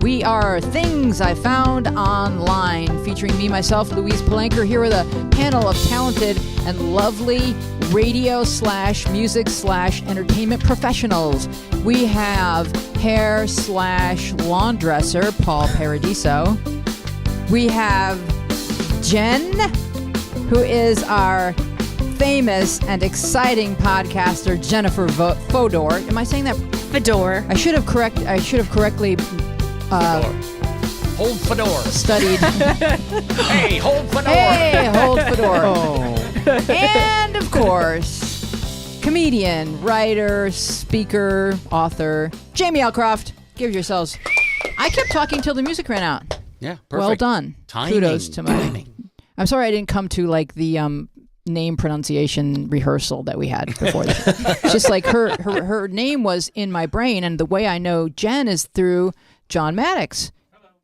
We are Things I Found Online, featuring me, myself, Louise Palanker, here with a panel of talented and lovely radio/music/entertainment professionals. We have hair/lawn dresser Paul Paradiso. We have Jen, who is our famous and exciting podcaster, Jennifer Fodor. Am I saying that? Fodor. I should have correctly Hold Fodor. Studied. Hey, hold Fodor. Hey, hold Fodor. And of course, comedian, writer, speaker, author, Jamie Alcroft. Give yourselves. I kept talking till the music ran out. Yeah, perfect. Well done. Timing. Kudos to my. I'm sorry I didn't come to like the name pronunciation rehearsal that we had before this. It's just like her name was in my brain, and the way I know Jen is through John Maddox.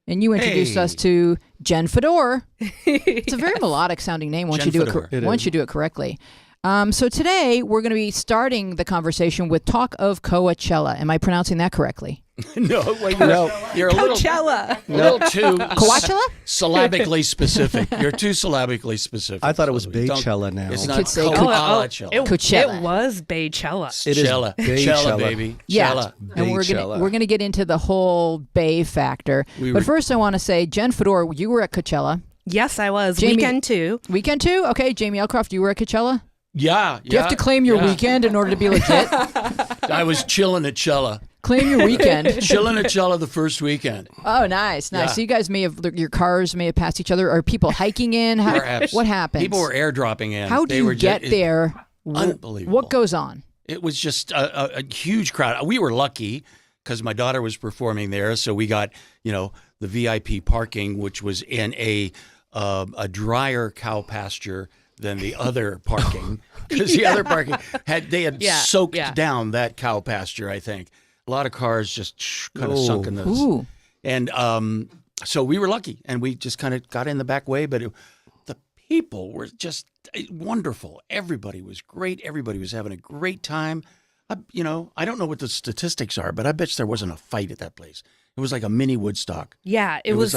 And you introduced us to Jen Fodor. It's a very melodic sounding name once you do it correctly. So today we're going to be starting the conversation with talk of Coachella. Am I pronouncing that correctly? No, wait, you're a Coachella. little too Coachella? Syllabically specific. You're too syllabically specific. I thought it was Bey-Chella now. It's You not could say Coachella. Coachella. It was Bey-Chella. It is Chella, Bey-Chella. baby. Yeah, Chella. and we're going to get into the whole Bay factor. But first, I want to say, Jen Fodor, you were at Coachella. Yes, I was. Jamie- Weekend too. Weekend too? Okay, Jamie Alcroft, you were at Coachella? Yeah. Do you have to claim your weekend in order to be legit? I was chilling at Chella. Claim your weekend. Chilling at Chella the first weekend. Oh, nice. Yeah. So you guys your cars may have passed each other. Are people hiking in? Perhaps. What happens? People were airdropping in. How do you get there? Unbelievable. What goes on? It was just a huge crowd. We were lucky because my daughter was performing there, so we got the VIP parking, which was in a drier cow pasture than the other parking, because the other parking had soaked down that cow pasture. I think a lot of cars just kind of sunk in those. Ooh. And so we were lucky, and we just kind of got in the back way. But the people were just wonderful. Everybody was great. Everybody was having a great time. I don't know what the statistics are, but I bet there wasn't a fight at that place. It was like a mini Woodstock. Yeah, it was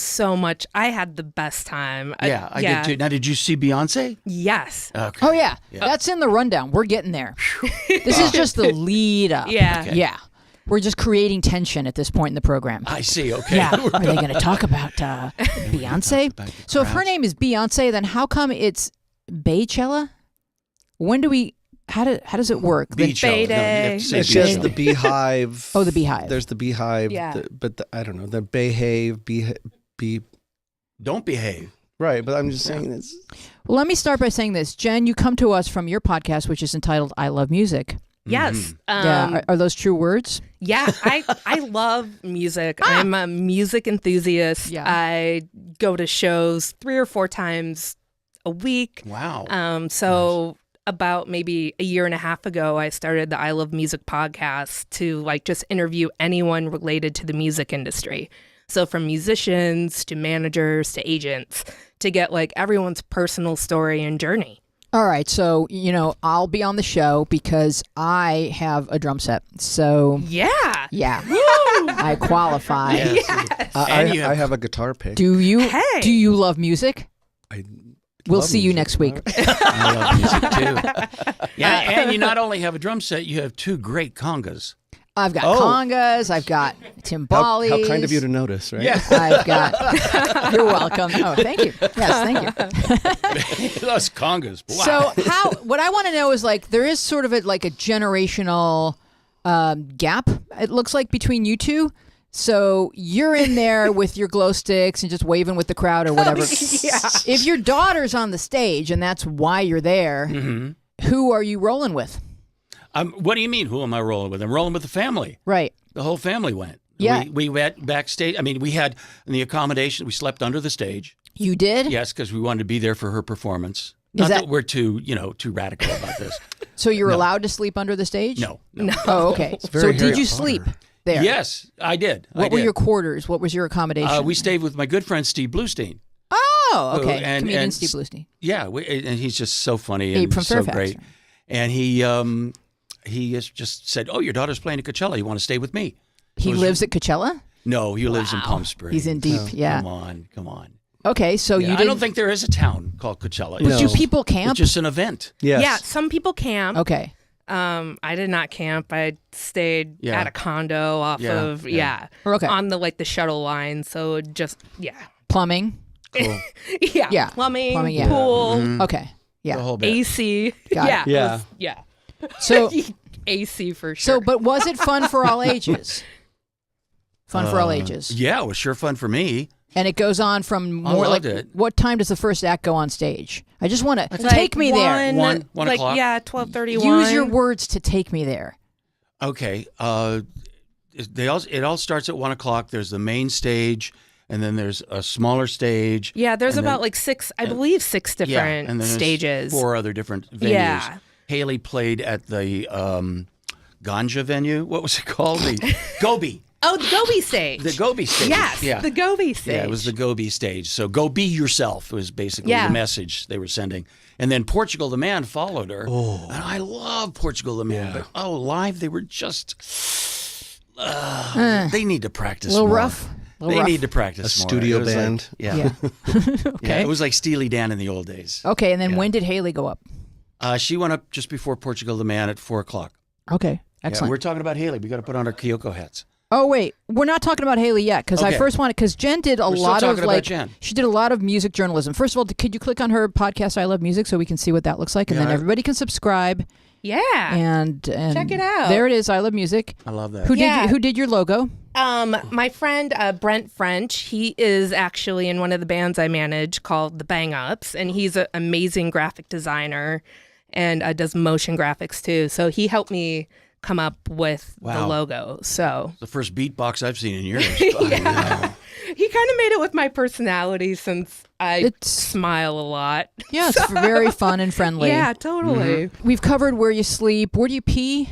so much. I had the best time. I did too. Now, did you see Beyonce? Yes. Okay. Oh, yeah. That's in the rundown. We're getting there. This is just the lead up. Yeah. Okay. Yeah. We're just creating tension at this point in the program. I see. Okay. Yeah. Are they going to talk about Beyonce? So if her name is Beyonce, then how come it's Bey-Chella? When do we... How does it work? Bay Day. It's just the beehive. Oh, the beehive. There's the beehive. Yeah. I don't know. The behave. Don't behave. Right, but I'm just saying this. Well, let me start by saying this. Jen, you come to us from your podcast, which is entitled I Love Music. Yes. Yeah. Are those true words? Yeah, I love music. I'm a music enthusiast. Yeah. I go to shows 3 or 4 times a week. Wow. So about maybe a year and a half ago, I started the I Love Music podcast to just interview anyone related to the music industry. So from musicians to managers to agents to get everyone's personal story and journey. All right. So, I'll be on the show because I have a drum set. So, yeah. I qualify. Yes. I have a guitar pick. Do you? Hey. Do you love music? We'll see you next week. I love music too. Yeah, and you not only have a drum set, you have 2 great congas. I've got congas. I've got timbales. How kind of you to notice, right? Yeah. I've got. You're welcome. Oh, thank you. Yes, thank you. Those congas. Wow. So what I want to know is there is sort of a generational gap. It looks like between you two. So you're in there with your glow sticks and just waving with the crowd or whatever. Yeah. If your daughter's on the stage and that's why you're there, who are you rolling with? What do you mean, who am I rolling with? I'm rolling with the family. Right. The whole family went. Yeah. We went backstage. I mean, we had in the accommodation, we slept under the stage. You did? Yes, because we wanted to be there for her performance. Not that we're too radical about this. So you're allowed to sleep under the stage? No. Oh, okay. So did you sleep there? Yes, I did. What were your quarters? What was your accommodation? We stayed with my good friend Steve Bluestein. Oh, okay. And Comedian Steve Bluestein. Yeah, and he's just so funny and from so Fairfax, great. right? And he has just said, "Oh, your daughter's playing at Coachella. You want to stay with me?" He lives at Coachella? No, he lives in Palm Springs. He's in deep. Yeah. Come on. Okay, so Yeah, you I didn't. don't think there is a town called Coachella. But do It's people camp? just an event. Yes. Yeah, some people camp. Okay. I did not camp. I stayed Yeah. at a condo off Yeah, of yeah. Okay. on the shuttle line. So Plumbing. Cool. Yeah. plumbing, yeah. pool, Mhm. Okay. Yeah. The whole bit. AC. Got it. yeah, Yeah. So AC for sure. so, but was it fun for all ages? Fun for all ages. Yeah, it was sure fun for me. And it goes on from more loved like it. what time does the first act go on stage? I just want to Like take me there. One like, o'clock? Yeah, 12:31. Use your words to take me there. Okay. It all starts at 1 o'clock. There's the main stage, and then there's a smaller stage. Yeah, there's and about then- six different Yeah, and then there's stages. 4 other different venues. Yeah. Haley played at the Ganja venue. What was it called? The Gobi. Oh, the Gobi stage. The Gobi stage. Yes, Yeah. the Gobi stage. Yeah, it was the Gobi stage. So go be yourself was basically Yeah. the message they were sending. And then Portugal the Man followed her. Oh. And I love Portugal the Man. Yeah. But live they were just they need to practice A little more. rough. They need to practice A more. studio It was like- band. yeah. Yeah. Yeah, Okay. it was like Steely Dan in the old days. Okay, and then Yeah. when did Haley go up? She went up just before Portugal the Man at 4 o'clock. Okay, Yeah, excellent. we're talking about Haley. We got to put on our Kiyoko hats. Oh wait, we're not talking about Haley yet because I Okay. first wanted because Jen did a We're still lot of talking about like Jen. she did a lot of music journalism. First of all, could you click on her podcast I Love Music so we can see what that looks like, and Yeah, then everybody can subscribe Yeah. and Check it out. There it is. I Love Music. I love that. Who did your logo? My friend Brent French, he is actually in one of the bands I manage called the Bang Ups, and he's an amazing graphic designer and does motion graphics too. So he helped me come up with the Wow. logo. So The first beatbox I've seen in years. yeah. He kind of made it with my personality since I It's- smile a lot. Yeah, it's very fun and friendly. Yeah, totally. We've covered where you sleep. Where do you pee?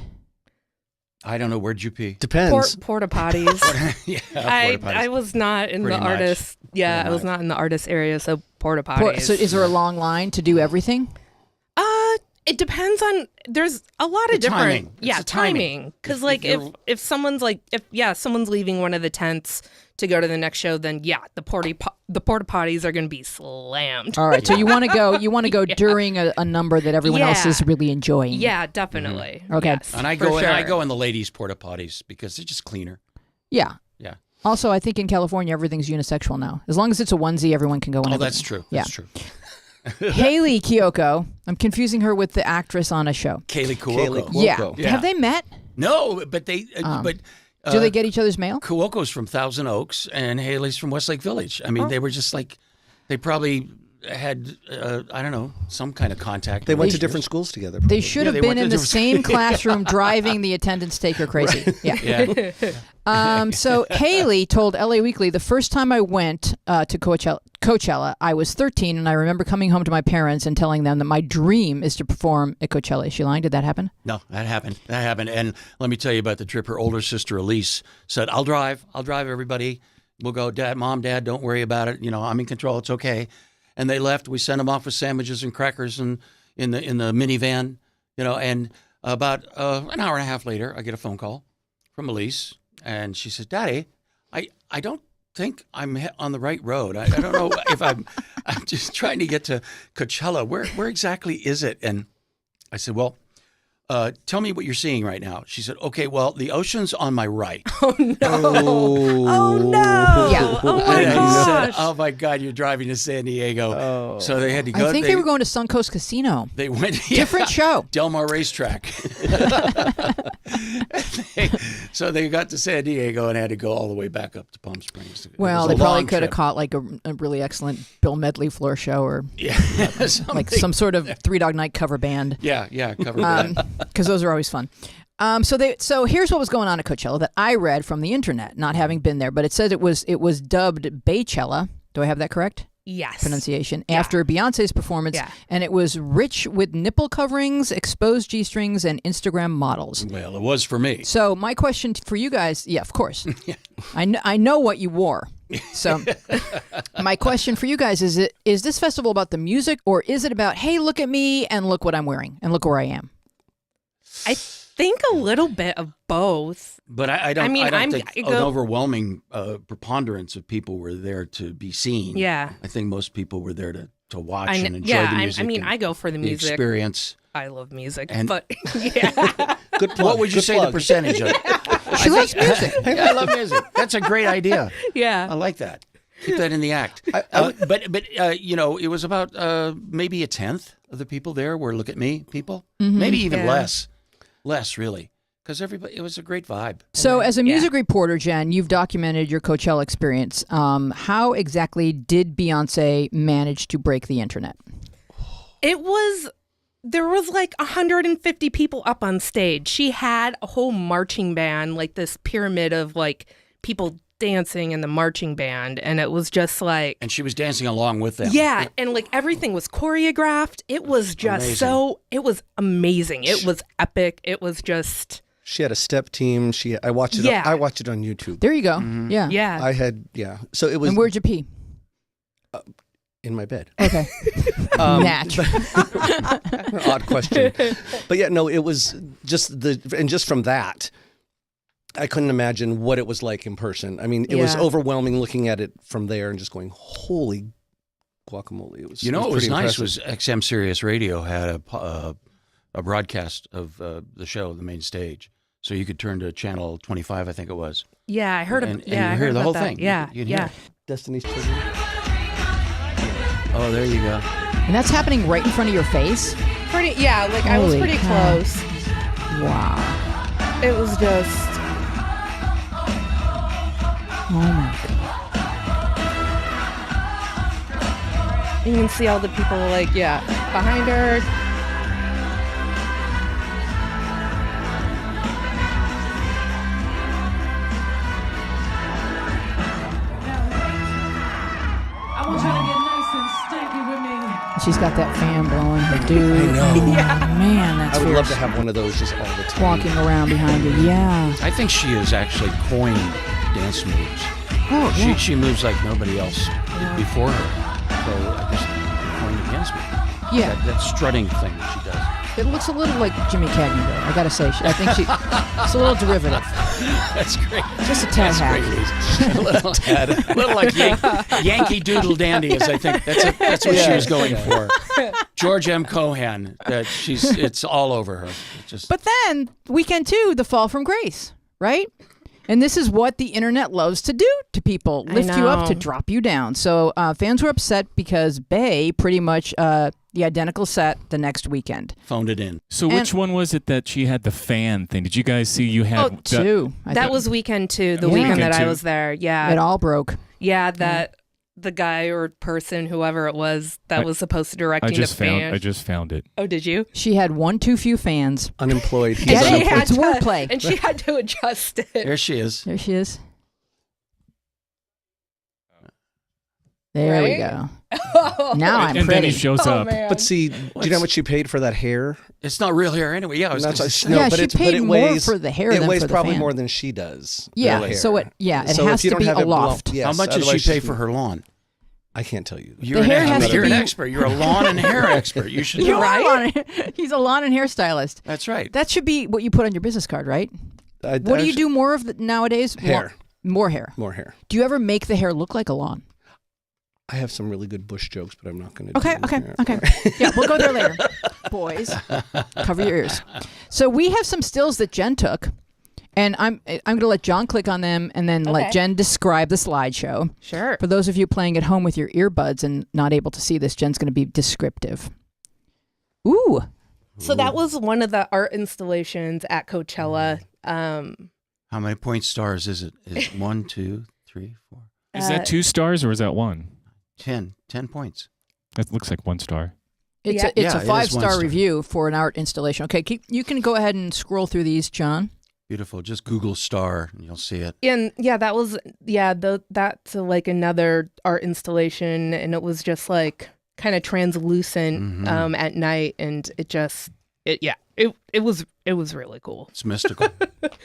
I don't know. Where'd you pee? Depends. Porta potties. Yeah, I porta potties. I was not in Pretty the much. artist. Yeah, Pretty I was much. not in the artist area, so porta potties. So is there a long line to do everything? It depends on. There's a lot of The different. timing. It's Yeah, the timing. timing. Because If like you're- if someone's like someone's leaving one of the tents to go to the next show, then the porta potties are going to be slammed. All right. So you want to go? You want to go during a number that everyone else Yeah. is really enjoying. Yeah, definitely. Okay. Yes, And I for go sure. in the ladies' porta potties because they're just cleaner. Yeah. Yeah. Also, I think in California everything's unisexual now. As long as it's a onesie, everyone can go in. Oh, everything. that's true. Yeah. That's true. Haley Kiyoko. I'm confusing her with the actress on a show. Kaylee Kiyoko. Kaylee Yeah. Kiyoko. Yeah. Have they met? No, but they. Do they get each other's mail? Kiyoko's from Thousand Oaks and Haley's from Westlake Village. I mean, they were just like, they probably had, I don't know, some kind of contact. They went to over the different years. schools together. They probably. should Yeah, have they been went to in the different- same classroom driving the attendants take her crazy. Yeah. Yeah. So Haley told LA Weekly, the first time I went to Coachella, I was 13, and I remember coming home to my parents and telling them that my dream is to perform at Coachella. Is she lying? Did that happen? No, that happened. That happened. And let me tell you about the trip. Her older sister, Elise, said, I'll drive everybody. We'll go, Mom, Dad, don't worry about it. You know, I'm in control. It's okay. And they left. We sent them off with sandwiches and crackers and in the minivan, you know, and about an hour and a half later, I get a phone call from Elise. And she says, Daddy, I don't think I'm on the right road. I don't know if I'm just trying to get to Coachella. Where exactly is it? And I said, well, tell me what you're seeing right now. She said, okay, well, the ocean's on my right. Oh no! Yeah. Oh my And I gosh! said, oh my God, you're driving to San Diego. So they had to go. I think they were going to Suncoast Casino. They went Different show. Del Mar Racetrack. So they got to San Diego and had to go all the way back up to Palm Springs. It Well, was they a probably long could have trip. caught like a really excellent Bill Medley floor show or Yeah, like something. some sort of Three Dog Night cover band. Yeah, covered that. Because those are always fun. So here's what was going on at Coachella that I read from the internet, not having been there, but it said it was dubbed Bey-Chella. Do I have that correct? Yes. Pronunciation after Beyonce's performance, Yeah. and it was rich with nipple coverings, exposed G-strings, and Instagram models. Well, it was for me. So my question for you guys, yeah, of course, I know what you wore. So my question for you guys is this festival about the music, or is it about, hey, look at me and look what I'm wearing and look where I am? think a little bit of both. But I don't think I an overwhelming preponderance of people were there to be seen. Yeah. I think most people were there to watch and enjoy the music. I go for the music. Experience. I love music, And- but yeah. Good plug. What would you Good say plug. the percentage of? She loves music. Yeah, I love music. That's a great idea. I Yeah. like that. Keep that in the act. But you know, it was about maybe a tenth of the people there were look at me people. Maybe even Yeah. less really, because everybody. It was a great vibe. So, as a music reporter, Jen, you've documented your Coachella experience. How exactly did Beyonce manage to break the internet? There was like 150 people up on stage. She had a whole marching band, like this pyramid of like people dancing in the marching band, and it was just like, And she was dancing along with them. yeah, and like everything was choreographed. It was just it was amazing. It was epic. It was just, She had a step team. I watched it. Yeah. I watched it on YouTube. There you go. Yeah. yeah. I had So it was And where'd you pee? in my bed. Okay. Natch. Odd question, but yeah, no, it was just from that, I couldn't imagine what it was like in person. I mean, it was Yeah. overwhelming looking at it from there and just going, holy guacamole! It was. You know what was pretty nice impressive. was XM Sirius Radio had a broadcast of the show, the main stage, so you could turn to channel 25, I think it was. Yeah, I heard And of you I hear heard the about whole that. thing. Yeah. You can hear Yeah. it. Destiny's Children. Oh, there you go. And that's happening right in front of your face? Pretty like I was Holy pretty cow. close. Wow. It was just Oh, my God. you can see all the people like behind her. I want you to get nice and stanky with me. She's got that fan blowing her dude. I know. Oh, man, that's I would love to fierce. have one of those just all the time. Walking around behind you. Yeah. I think she has actually coined dance moves. Oh, yeah. She moves like nobody else before her. So I just coined the dance move. Yeah. That strutting thing that she does. It looks a little like Jimmy Cagney, though. I got to say. I think it's a little derivative. That's great. Just a tad hack. A little tad. A little like Yankee Doodle Dandy is, I think. That's what she was going for. George M. Cohan. It's all over her. It just, But then, weekend 2, the fall from grace, right? And this is what the internet loves to do to people. Lift you up to know. drop you down. So fans were upset because Bey pretty much the identical set the next weekend. phoned it in. So which one was it that she had the fan thing? Did you guys see you had Oh, 2. I That think. was weekend 2, the Yeah. weekend that Weekend I 2. was there. Yeah. It all broke. Yeah, that the guy or person, whoever it was, that was supposed to direct I the just fan. found it. Oh, did you? She had one too few fans. Unemployed. He's Get it? unemployed. It's wordplay. And she had to adjust it. There she is. There she is. There we Right? go. Oh, Now I'm and then pretty. he shows up. man. But see, do you know how much she paid for that hair? It's not real hair anyway. Yeah, I was That's gonna what- say. no, Yeah, but she it's paid but it more weighs for the hair It than weighs for the probably fan. more than she does. Yeah, real so hair. it So has if you to don't be have a it blown- loft. yes, How much does otherwise she pay she's- for her lawn? I can't tell you. You're, hair an, has to you're an be- expert. You're a lawn and hair expert. You should You're know. right. He's a lawn and hair stylist. That's right. That should be what you put on your business card, right? What do you do more of nowadays? Hair. More hair. More hair. Do you ever make the hair look like a lawn? I have some really good bush jokes, but I'm not going to. Okay. Yeah, we'll go there later. Boys, cover your ears. So we have some stills that Jen took, and I'm going to let John click on them and then let Jen describe the slideshow. Sure. For those of you playing at home with your earbuds and not able to see this, Jen's going to be descriptive. Ooh. So that was one of the art installations at Coachella. How many point stars is it? Is it 1, 2, 3, 4, Is that 2 stars or is that 1? 10? 10 points. That looks like 1 star. It's Yeah. a Yeah, it is 5-star 1 star. review for an art installation. Okay, you can go ahead and scroll through these, John. Beautiful. Just Google star and you'll see it. And that was that's like another art installation, and it was just like kind of translucent at night, and it was really cool. It's mystical.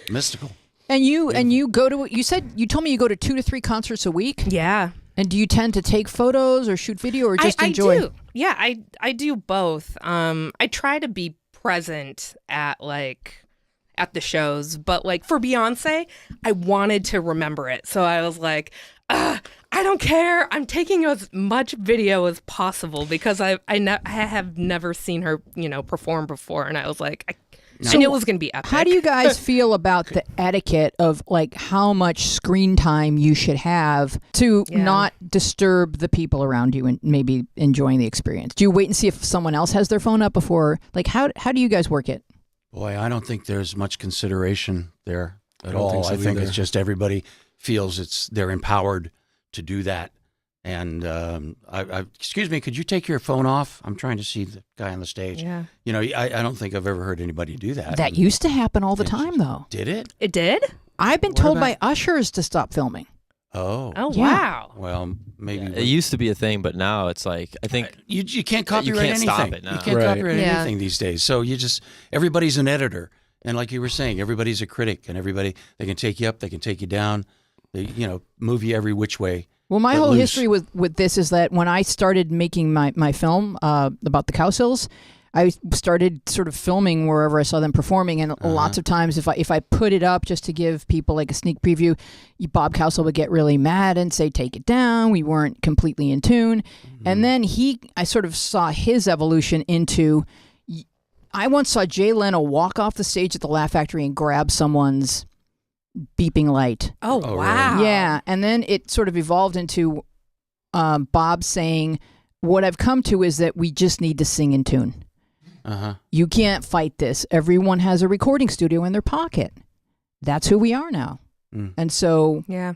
Mystical. And you go to, you told me you go to 2 to 3 concerts a week. Yeah. And do you tend to take photos or shoot video or just enjoy? I do. Yeah, I do both. I try to be present at like at the shows. But like for Beyonce, I wanted to remember it. So I was like, I don't care. I'm taking as much video as possible because I have never seen her, perform before. And I was like, I knew it was going to be epic. How do you guys feel about the etiquette of like how much screen time you should have to not disturb the people around you and maybe enjoying the experience? Do you wait and see if someone else has their phone up before? Like how do you guys work it? Boy, I don't think there's much consideration there at don't all. think so I think either. it's just everybody feels they're empowered to do that. And excuse me, could you take your phone off? I'm trying to see the guy on the stage. Yeah. I don't think I've ever heard anybody do that. That used to happen all the time, though. Did it? It did? I've been told by ushers to stop filming. Oh. Oh, Yeah. wow. Well, maybe It used to be a thing, but now it's like I think you can't copyright can't anything. stop it now. You can't Right. copyright Yeah. anything these days. So everybody's an editor, and like you were saying, everybody's a critic, and they can take you up, they can take you down, they move you every which way. Well, my But whole loose. history with this is that when I started making my film about the Cowsills, I started sort of filming wherever I saw them performing, and lots of times if I put it up just to give people like a sneak preview, Bob Cowsill would get really mad and say, "Take it down. We weren't completely in tune." And then I sort of saw his evolution into. I once saw Jay Leno walk off the stage at the Laugh Factory and grab someone's beeping light. Oh, Oh, wow. Yeah, and then it sort of evolved into Bob saying, "What I've come to is that we just need to sing in tune. Uh-huh. You can't fight this. Everyone has a recording studio in their pocket. That's who we are now." Mm. And so, Yeah.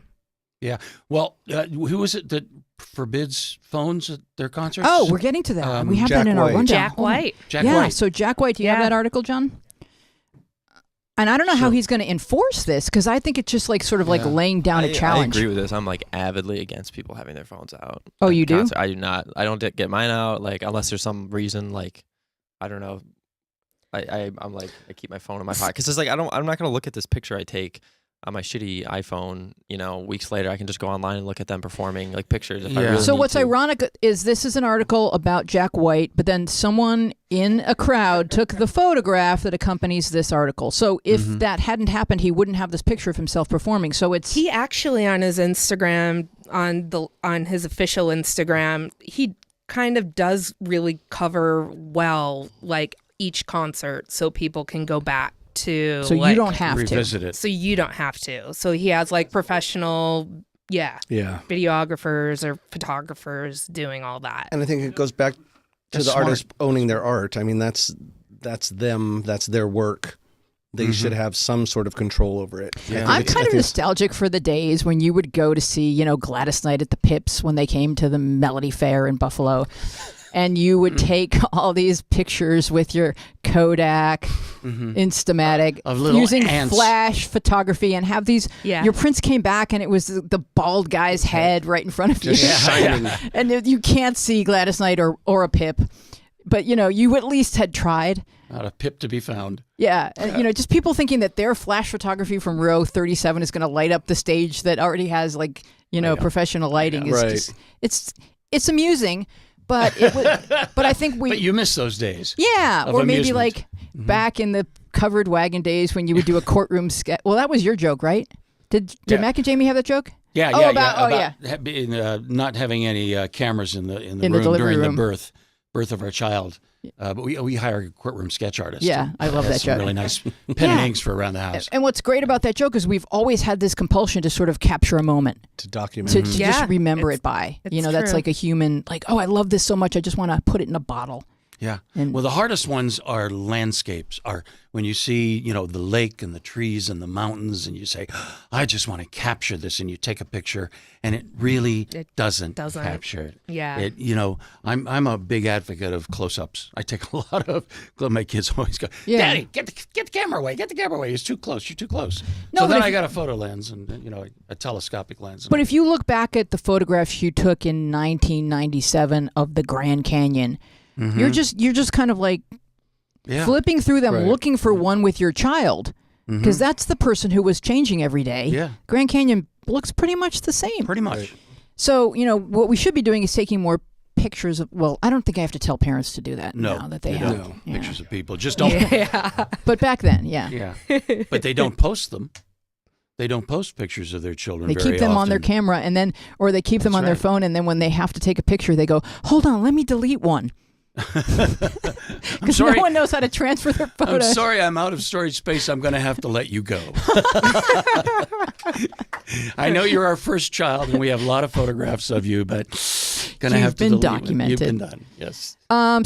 Yeah. Well, who was it that forbids phones at their concerts? we're getting to that. We have Jack that in our White. rundown. Jack White. Jack Yeah, White. so Jack White, do you have Yeah. that article, John? And I don't know how Sure. he's going to enforce this because I think it's just like sort of like Yeah. laying down a challenge. I agree with this. I'm like avidly against people having their phones out. Oh, at you do? concert. I do not. I don't get mine out like unless there's some reason like I don't know. I'm like I keep my phone in my pocket because it's like I'm not gonna look at this picture I take on my shitty iPhone. Weeks later I can just go online and look at them performing like pictures. If I Yeah. really So need what's to. ironic is this is an article about Jack White, but then someone in a crowd took the photograph that accompanies this article. So if that hadn't happened, he wouldn't have this picture of himself performing. So it's He actually on his Instagram, on his official Instagram, he kind of does really cover well like each concert so people can go back to so you don't have to. Revisit it. So you don't have to. So he has like professional Yeah. videographers or photographers doing all that. And I think it goes back to That's the smart. artist owning their art. I mean, that's them. That's their work. They should have some sort of control over it. Yeah. I'm kind of nostalgic for the days when you would go to see, Gladys Knight at the Pips when they came to the Melody Fair in Buffalo. And you would take all these pictures with your Kodak, Instamatic, Of little using ants. flash photography and have these. Yeah. Your prints came back and it was the bald guy's head right in front of you. Just shining. And you can't see Gladys Knight or a Pip. But, you at least had tried. Not a pip to be found. Yeah, and, just people thinking that their flash photography from row 37 is going to light up the stage that already has like professional lighting. Is Right. just, it's amusing, but but I think But you miss those days. yeah, of or maybe amusement. like back in the covered wagon days when you would do a courtroom sketch. Well, that was your joke, right? Did Yeah. Mac and Jamie have that joke? Yeah, Oh, yeah, about- yeah. oh, Being, not having any cameras in the In the room delivery during room. the birth of our child. But we hire a courtroom sketch artist. Yeah, I love Has that some joke. Really nice pen and inks for around the house. And what's great about that joke is we've always had this compulsion to sort of capture a moment. To document. To Yeah, just remember it's- it by. it's That's true. like a human, like, oh, I love this so much, I just want to put it in a bottle. Yeah. And- Well, the hardest ones are landscapes. Are when you see, the lake and the trees and the mountains, and you say, "I just want to capture this," and you take a picture, and it really doesn't capture it. Yeah. I'm a big advocate of close-ups. I take a lot of. My kids always go, Yeah. "Daddy, get the camera away! Get the camera away! It's too close. You're too close." No, So but then if- I got a photo lens and a telescopic lens. But if you look back at the photographs you took in 1997 of the Grand Canyon, you're just kind of like yeah. flipping through them, Right. looking for one with your child, because that's the person who was changing every day. Yeah. Grand Canyon looks pretty much the same. Pretty much. So what we should be doing is taking more pictures of. Well, I don't think I have to tell parents to do that No, now that they you have don't. yeah. Pictures of people. Just don't. Yeah. But back then, yeah. Yeah. But they don't post them. They don't post pictures of their children They very keep them on their often. camera, and then, or they keep them That's on their right. phone, and then when they have to take a picture, they go, "Hold on, let me delete one," I'm because no sorry. one knows how to transfer their photo. I'm sorry, I'm out of storage space. I'm going to have to let you go. I know you're our first child, and we have a lot of photographs of you, but going to You've have to been delete one. documented. You've been done. Yes.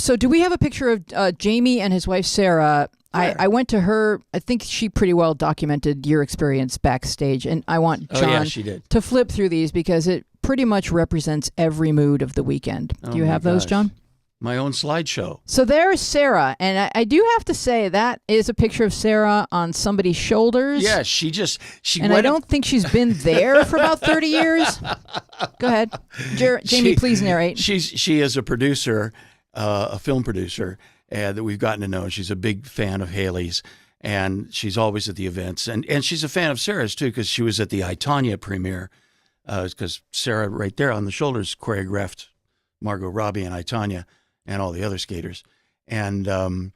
So do we have a picture of Jamie and his wife Sarah? Where? I went to her. I think she pretty well documented your experience backstage, and I want Oh John yeah, she did. to flip through these because it pretty much represents every mood of the weekend. Oh Do you my have those, gosh. John? My own slideshow. So there's Sarah, and I do have to say that is a picture of Sarah on somebody's shoulders. Yeah, she And went I don't think she's been there for about 30 years. Go ahead. Jamie, please narrate. She is a producer, a film producer that we've gotten to know. She's a big fan of Hayley's, and she's always at the events. And she's a fan of Sarah's, too, because she was at the I, Tonya premiere, because Sarah right there on the shoulders choreographed Margot Robbie and I, Tonya and all the other skaters. And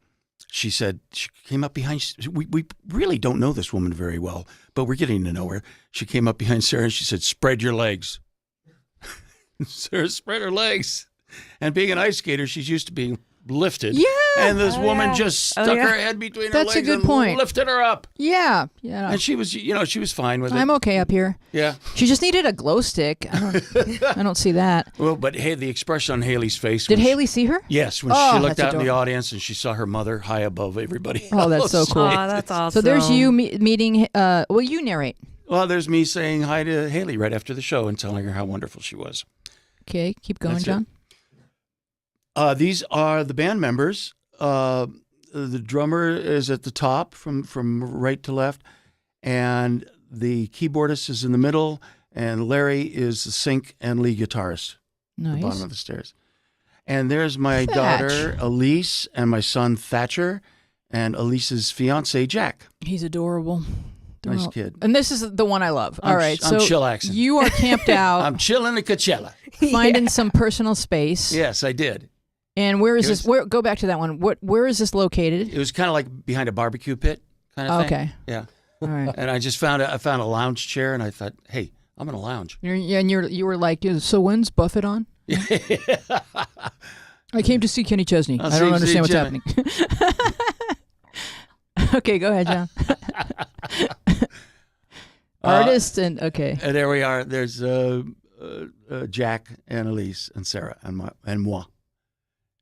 she said, she came up behind, we really don't know this woman very well, but we're getting to know her. She came up behind Sarah and she said, "Spread your legs." Sarah spread her legs. And being an ice skater, she's used to being lifted. Yeah. And this woman yeah. just Oh, stuck yeah. her head between her That's a legs good and point. lifted her up. Yeah. And she was, she was fine with it. I'm okay up here. Yeah. She just needed a glow stick. I don't see that. Well, but hey, the expression on Hayley's face. Did when Haley see her? Yes, when Oh, she looked that's out in the adorable. audience and she saw her mother high above everybody. Oh, that's so else. cool. Aw, that's awesome. So there's you meeting. Well, you narrate. Well, there's me saying hi to Hayley right after the show and telling her how wonderful she was. Okay, keep going, That's it. John. These are the band members. The drummer is at the top from right to left, and the keyboardist is in the middle, and Larry is the sync and lead guitarist at the bottom Nice. of the stairs. And there's my Thatch. daughter, Elise, and my son, Thatcher, and Elise's fiance, Jack. He's adorable. Nice Adorable. kid. And this is the one I love. All I'm right, I'm so chillaxing. you are camped out, I'm chilling at Coachella. finding some personal space. Yes, I did. And where is It this? was- Where? Go back to that one. Where is this located? It was kind of like behind a barbecue pit kind of thing. Okay. Yeah. All right. And I just found a lounge chair, and I thought, hey, I'm going to lounge. You were like, so when's Buffett on? I came to see Kenny Chesney. I'll I don't see understand what's Jimmy. happening. Okay, go ahead, John. Artist and okay. And there we are. There's Jack and Elise and Sarah and moi.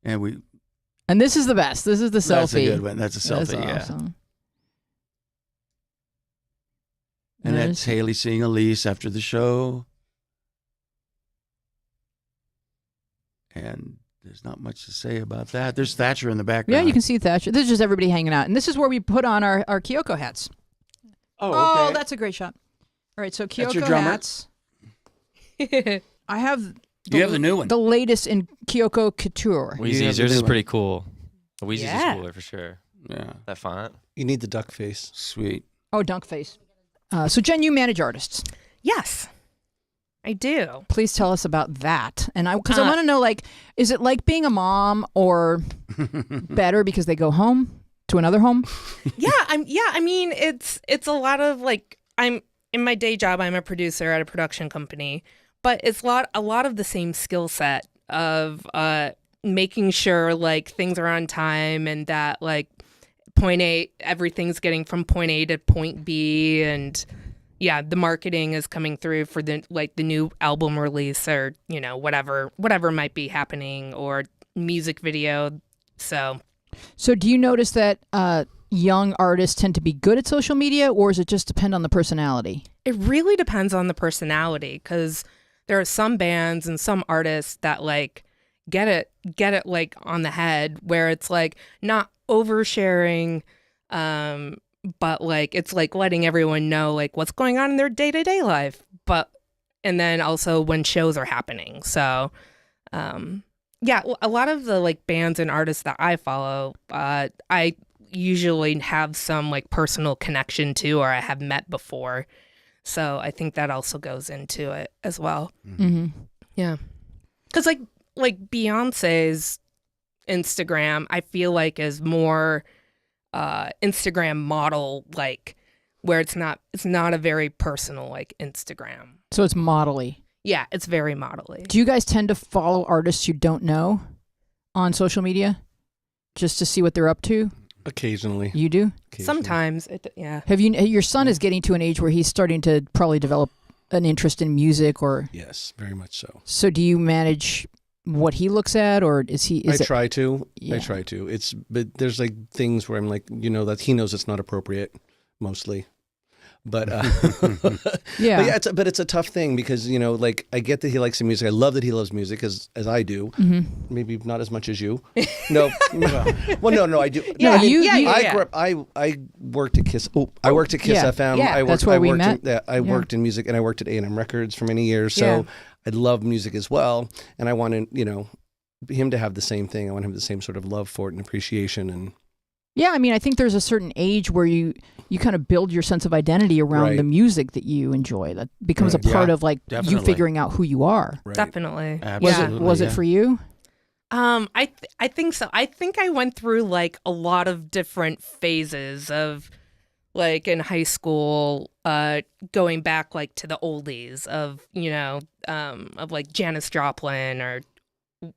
And we. And this is the best. This is the selfie. That's a good one. That's a selfie. That's Yeah. awesome. And There's- that's Hayley seeing Elise after the show. And there's not much to say about that. There's Thatcher in the Yeah, background. you can see Thatcher. This is just everybody hanging out. And this is where we put on our Kiyoko hats. Oh, Oh, okay. that's a great shot. All right, so That's your Kiyoko drummer? hats. I have You have the new one. the latest in Kiyoko couture. You have Wheezy's, the yours new is one. pretty cool. Wheezy's Yeah. is cooler for sure. Yeah. That font. You need the duck face. Sweet. Oh, dunk face. So Jen, you manage artists. Yes, I do. Please tell us about that. And because I Uh, want to know, like, is it like being a mom or better because they go home to another home? I mean, it's a lot of like I'm in my day job. I'm a producer at a production company, but it's a lot of the same skill set of making sure like things are on time and that like point A, everything's getting from point A to point B, and yeah, the marketing is coming through for the new album release or whatever might be happening or music video. So So do you notice that young artists tend to be good at social media, or does it just depend on the personality? it really depends on the personality, because there are some bands and some artists that like get it like on the head, where it's like not oversharing, but like it's like letting everyone know like what's going on in their day-to-day life, and then also when shows are happening. So yeah, a lot of the like bands and artists that I follow, I usually have some like personal connection to, or I have met before. So I think that also goes into it as well. Mm-hmm. Yeah. Because like like Beyonce's Instagram, I feel like is more Instagram model like, where it's not a very personal like Instagram. So it's modelly. Yeah, it's very modelly. Do you guys tend to follow artists you don't know on social media just to see what they're up to? Occasionally. You do? Sometimes, yeah. Have you? Your son is getting to an age where he's starting to probably develop an interest in music, or Yes, very much so. so do you manage what he looks at, or is he? I try to. Yeah. I try to. But there's like things where I'm like, that he knows it's not appropriate, mostly. But Yeah. but it's a tough thing because like I get that he likes the music. I love that he loves music as I do. Mm-hmm. Maybe not as much as you. No, no, I do. Yeah, no, I mean, you- I grew up. I worked at Kiss. I worked at Kiss Yeah. FM. Yeah, I worked, that's where I we worked met. I worked in music, and I worked at A&M Records for many years. So Yeah. I love music as well, and I wanted him to have the same thing. I want him to have the same sort of love for it and appreciation and. Yeah, I mean, I think there's a certain age where you kind of build your sense of identity around Right. the music that you enjoy. That becomes Right. a part Yeah, of like you definitely. figuring out who you are. Right. Definitely. Absolutely. Was it yeah. for you? I think so. I think I went through like a lot of different phases of like in high school, going back like to the oldies of of like Janis Joplin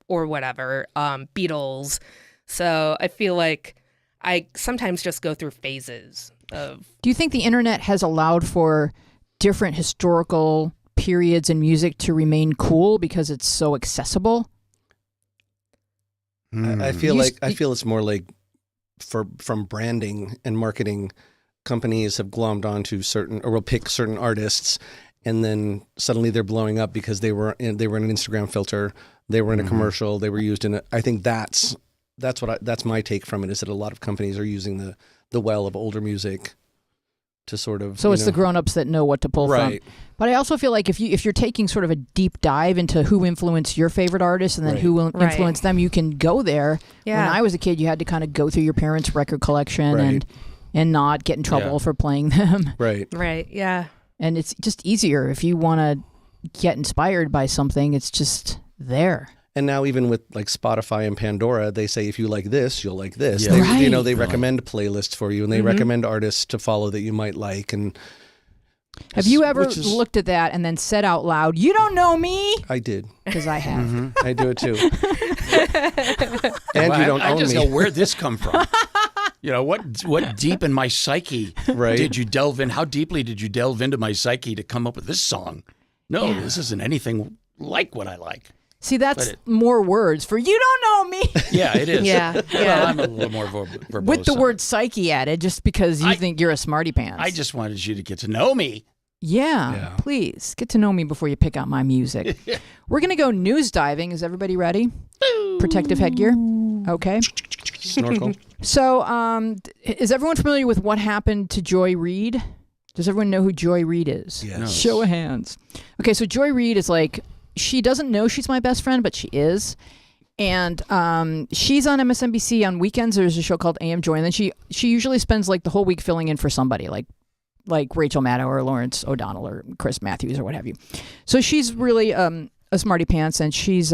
or whatever, Beatles. So I feel like I sometimes just go through phases of. Do you think the internet has allowed for different historical periods in music to remain cool because it's so accessible? I feel You- like I feel it's more like from branding and marketing, companies have glommed onto certain or will pick certain artists, and then suddenly they're blowing up because they were in an Instagram filter, they were in a commercial, they were used in I think that's my take from it, is that a lot of companies are using the well of older music to sort of. So it's the grown-ups that know what to pull right. from. But I also feel like if you're taking sort of a deep dive into who influenced your favorite artist and then Right. who will Right. influence them, you can go there. Yeah. When I was a kid, you had to kind of go through your parents' record collection Right. and not get in trouble Yeah. for playing them. Right. Right. Yeah. And it's just easier if you want to get inspired by something. It's just there. And now even with like Spotify and Pandora, they say if you like this, you'll like this. Yeah. They, Right. they recommend playlists for you, and they recommend artists to follow that you might like. And Have you ever which is- looked at that and then said out loud, "You don't know me"? I did. Because I have. I do it too. And Well, you don't I own just me. know where'd this come from. What deep in my psyche Right. did you delve in? How deeply did you delve into my psyche to come up with this song? No, this isn't anything like what I like. See, that's But more words for "you don't know me" Yeah, it is. Yeah. Well, I'm a little more verbose. with the on word it. psyche added, just because you think you're a smarty pants. I just wanted you to get to know me. Yeah, please get to know me before you pick out my music. We're gonna go news diving. Is everybody ready? Protective headgear. Okay. Snorkel. So, is everyone familiar with what happened to Joy Reid? Does everyone know who Joy Reid is? Yes. Show of hands. Okay, so Joy Reid is like, she doesn't know she's my best friend, but she is. And she's on MSNBC on weekends. There's a show called AM Joy, and then she usually spends like the whole week filling in for somebody like Rachel Maddow or Lawrence O'Donnell or Chris Matthews or what have you. So she's really a smarty pants, and she's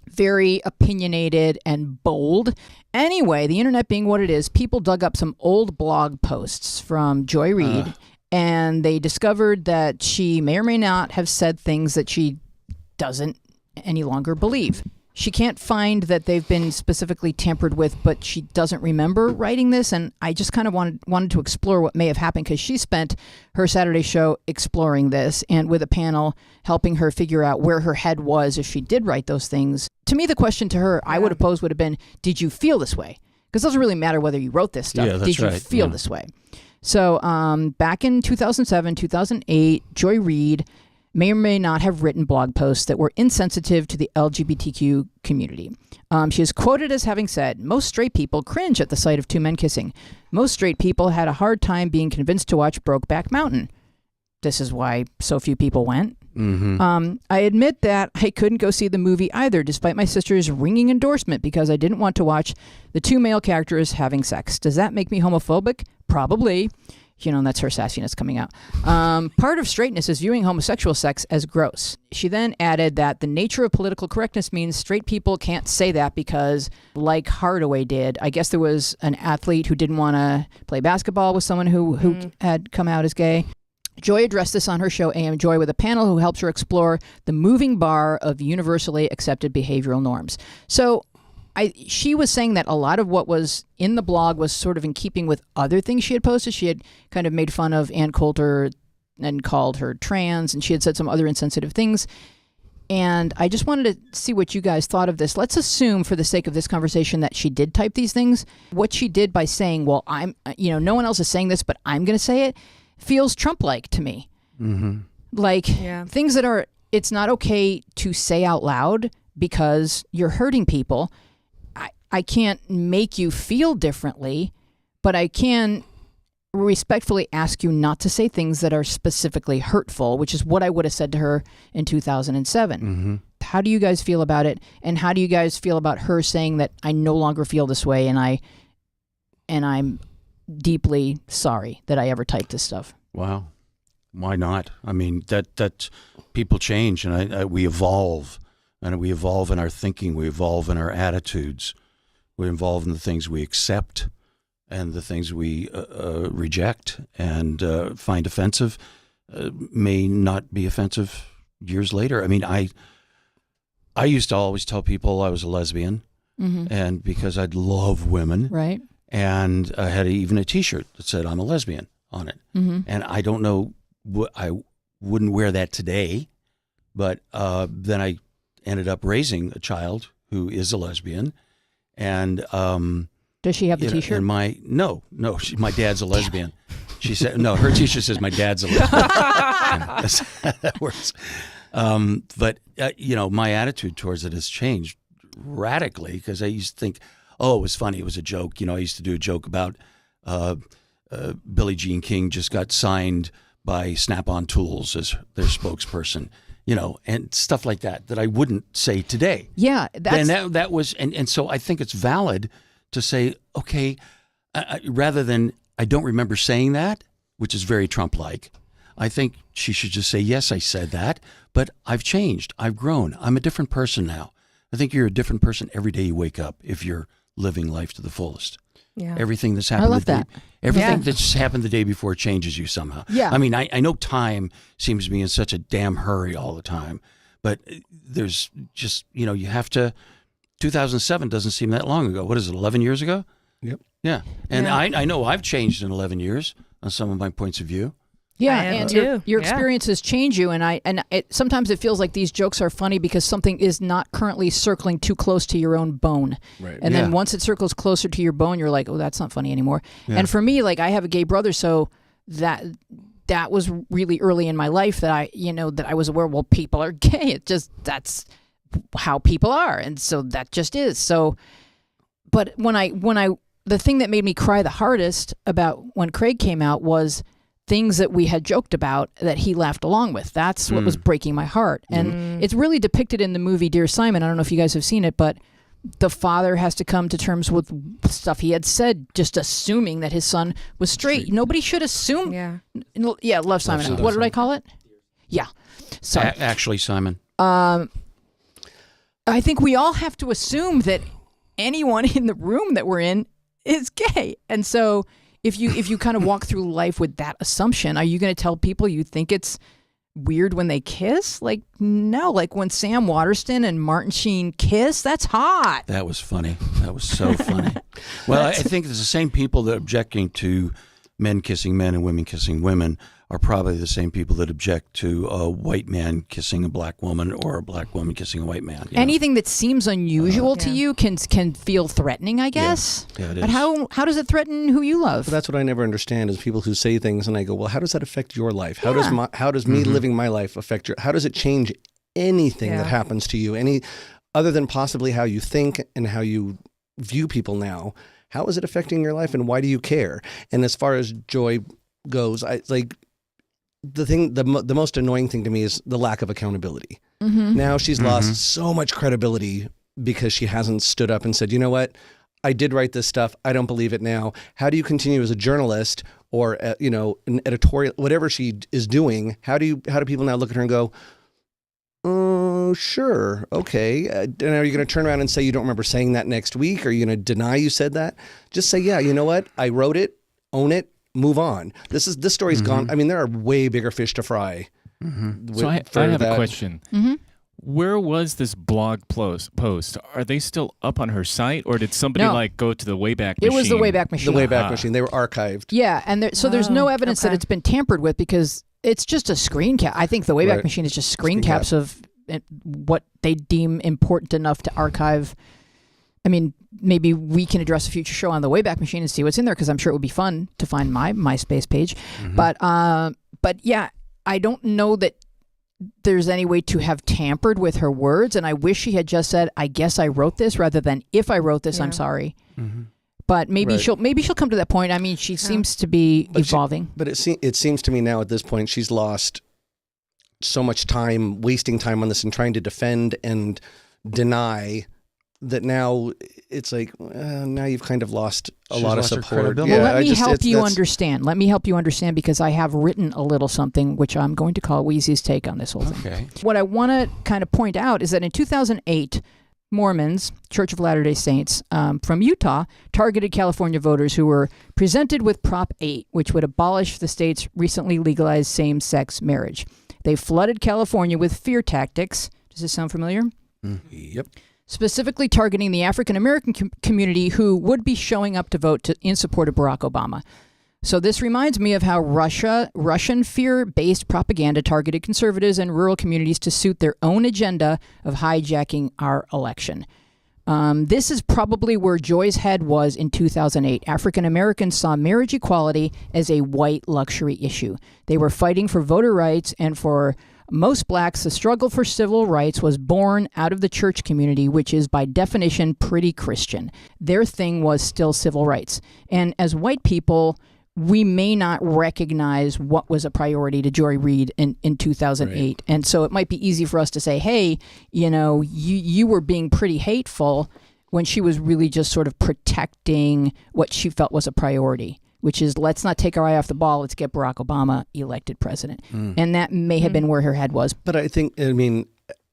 very opinionated and bold. Anyway, the internet being what it is, people dug up some old blog posts from Joy Reid, and they discovered that she may or may not have said things that she doesn't any longer believe. She can't find that they've been specifically tampered with, but she doesn't remember writing this, and I just kind of wanted to explore what may have happened, because she spent her Saturday show exploring this and with a panel helping her figure out where her head was if she did write those things. To me, the question to her I would have posed would have been, did you feel this way? Because it doesn't really matter whether you wrote this stuff. Yeah, that's did you right. feel Yeah. this way? So back in 2007, 2008, Joy Reid may or may not have written blog posts that were insensitive to the LGBTQ community. She is quoted as having said, "Most straight people cringe at the sight of two men kissing. Most straight people had a hard time being convinced to watch Brokeback Mountain. This is why so few people went. I admit that I couldn't go see the movie either, despite my sister's ringing endorsement, because I didn't want to watch the two male characters having sex. Does that make me homophobic? Probably. And that's her sassiness coming out. Part of straightness is viewing homosexual sex as gross. She then added that the nature of political correctness means straight people can't say that because, like Hardaway did, I guess there was an athlete who didn't want to play basketball with someone who had come out as gay. Joy addressed this on her show AM Joy with a panel who helps her explore the moving bar of universally accepted behavioral norms. So she was saying that a lot of what was in the blog was sort of in keeping with other things she had posted. She had kind of made fun of Ann Coulter and called her trans, and she had said some other insensitive things. And I just wanted to see what you guys thought of this. Let's assume, for the sake of this conversation, that she did type these things. What she did by saying, well, no one else is saying this, but I'm going to say it, feels Trump-like to me. Mm-hmm. Like things that are, it's not okay to say out loud because you're hurting people. I can't make you feel differently, but I can respectfully ask you not to say things that are specifically hurtful, which is what I would have said to her in 2007. Mm-hmm. How do you guys feel about it? And how do you guys feel about her saying that I no longer feel this way and I'm deeply sorry that I ever typed this stuff? Wow. Why not? I mean, that people change, and we evolve, and we evolve in our thinking, we evolve in our attitudes. We evolve in the things we accept and the things we reject and find offensive may not be offensive years later. I mean, I used to always tell people I was a lesbian, and because I'd love women, right? And I had even a T-shirt that said I'm a lesbian on it. And I don't know, I wouldn't wear that today, but then I ended up raising a child who is a lesbian. And does she have the T-shirt? And my dad's a lesbian. She said no. Her T-shirt says my dad's a lesbian. That works. But my attitude towards it has changed radically because I used to think, oh, it was funny. It was a joke. I used to do a joke about Billie Jean King just got signed by Snap-on Tools as their spokesperson. And stuff like that I wouldn't say today. Yeah. That was, and so I think it's valid to say, okay, rather than, I don't remember saying that, which is very Trump-like, I think she should just say, yes, I said that, but I've changed. I've grown. I'm a different person now. I think you're a different person every day you wake up if you're living life to the fullest. Yeah. Everything that's happened. I love that. Everything that's happened the day before changes you somehow. Yeah. I mean, I know time seems to be in such a damn hurry all the time, but there's just, you have to, 2007 doesn't seem that long ago. What is it, 11 years ago? Yep. Yeah. And I know I've changed in 11 years on some of my points of view. Yeah, I am and too. your Yeah. experiences change you, and sometimes it feels like these jokes are funny because something is not currently circling too close to your own bone. Right. And Yeah. then once it circles closer to your bone, you're like, oh, that's not funny anymore. Yeah. And for me, like I have a gay brother, so that was really early in my life that I was aware, well, people are gay. That's how people are, and so that just is. So, but when I the thing that made me cry the hardest about when Craig came out was things that we had joked about that he laughed along with. That's what was breaking my heart. And it's really depicted in the movie Dear Simon. I don't know if you guys have seen it, but the father has to come to terms with stuff he had said, just assuming that his son was straight. Nobody should assume. Yeah. Yeah, Love Simon. Simon. What did I call it? Yeah. Sorry. Actually, Simon. I think we all have to assume that anyone in the room that we're in is gay. And so if you kind of walk through life with that assumption, are you going to tell people you think it's weird when they kiss? Like, no. Like when Sam Waterston and Martin Sheen kiss, that's hot. That was funny. That was so funny. Well, I think it's the same people that are objecting to men kissing men and women kissing women are probably the same people that object to a white man kissing a black woman or a black woman kissing a white man. Anything that seems unusual to you can feel threatening, I guess. Yeah, it But is. how does it threaten who you love? But that's what I never understand is people who say things and I go, well, how does that affect your life? How does me living my life affect how does it change anything that happens to you? Any other than possibly how you think and how you view people now? How is it affecting your life and why do you care? And as far as Joy goes, the most annoying thing to me is the lack of accountability. Now she's lost so much credibility because she hasn't stood up and said, you know what? I did write this stuff. I don't believe it now. How do you continue as a journalist or an editorial, whatever she is doing, how do people now look at her and go, oh, sure, okay. And are you going to turn around and say you don't remember saying that next week? Are you going to deny you said that? Just say, yeah, you know what? I wrote it, own it, move on. This story's gone. I mean, there are way bigger fish to fry. So I have a question. Where was this blog post? Are they still up on her site, or did somebody go to the Wayback Machine? It was the Wayback Machine. The Wayback Machine. They were archived. Yeah, and there's no evidence that it's been tampered with because it's just a screen cap. I think the Wayback Machine is just screen caps of what they deem important enough to archive. I mean, maybe we can address a future show on the Wayback Machine and see what's in there because I'm sure it would be fun to find my MySpace page. But yeah, I don't know that there's any way to have tampered with her words, and I wish she had just said, I guess I wrote this, rather than if I wrote this, I'm sorry. But maybe she'll come to that point. I mean, she seems to be evolving. But it seems to me now at this point she's lost so much time, wasting time on this and trying to defend and deny, that now it's like, now you've kind of lost a lot of support. Well, let me help you understand. Let me help you understand because I have written a little something which I'm going to call Wheezy's take on this whole thing. Okay. What I want to kind of point out is that in 2008, Mormons, Church of Latter-day Saints from Utah, targeted California voters who were presented with Prop 8, which would abolish the state's recently legalized same-sex marriage. They flooded California with fear tactics. Does this sound familiar? Yep. Specifically targeting the African-American community who would be showing up to vote in support of Barack Obama. So this reminds me of how Russian fear-based propaganda targeted conservatives and rural communities to suit their own agenda of hijacking our election. This is probably where Joy's head was in 2008. African Americans saw marriage equality as a white luxury issue. They were fighting for voter rights, and for most blacks, the struggle for civil rights was born out of the church community, which is by definition pretty Christian. Their thing was still civil rights. And as white people, we may not recognize what was a priority to Joy Reid in 2008. Right. And so it might be easy for us to say, hey, you were being pretty hateful, when she was really just sort of protecting what she felt was a priority, which is let's not take our eye off the ball. Let's get Barack Obama elected president. And that may have been where her head was. But I think,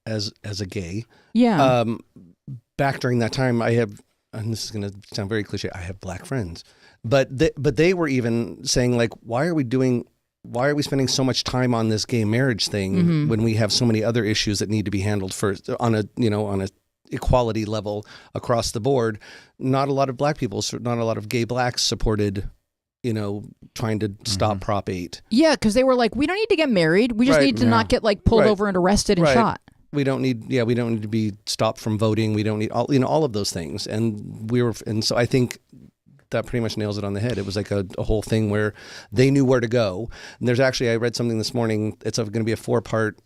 as a gay, back during that time, I have, and this is going to sound very cliche, I have black friends. But they were even saying, like, why are we spending so much time on this gay marriage thing when we have so many other issues that need to be handled first on a equality level across the board? Not a lot of black people, not a lot of gay blacks supported, trying to stop Prop 8. Yeah, because they were like, we don't need to get married. We just need to not get pulled over and arrested and shot. We don't need to be stopped from voting. We don't need all of those things. And so I think that pretty much nails it on the head. It was like a whole thing where they knew where to go. And there's actually, I read something this morning. It's going to be a 4-part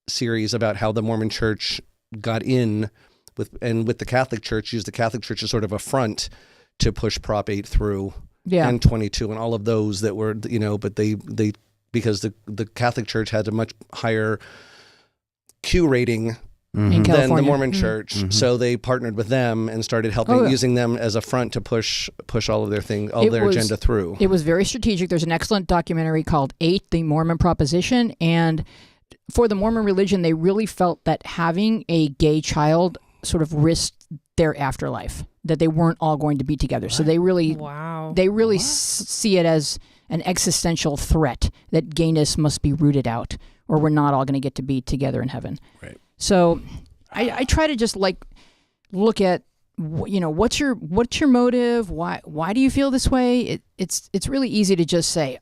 series about how the Mormon Church got in with the Catholic Church, used the Catholic Church as sort of a front to push Prop 8 through. Yeah. And 22 and all of those that were, but they because the Catholic Church had a much higher Q rating than the Mormon Church, so they partnered with them and started helping, using them as a front to push all of their agenda through. It was very strategic. There's an excellent documentary called 8, The Mormon Proposition, and for the Mormon religion, they really felt that having a gay child sort of risked their afterlife, that they weren't all going to be together. What? So they really see it as an existential threat that gayness must be rooted out, or we're not all going to get to be together in heaven. Right. So I try to just look at, what's your motive? Why do you feel this way? It's really easy to just say,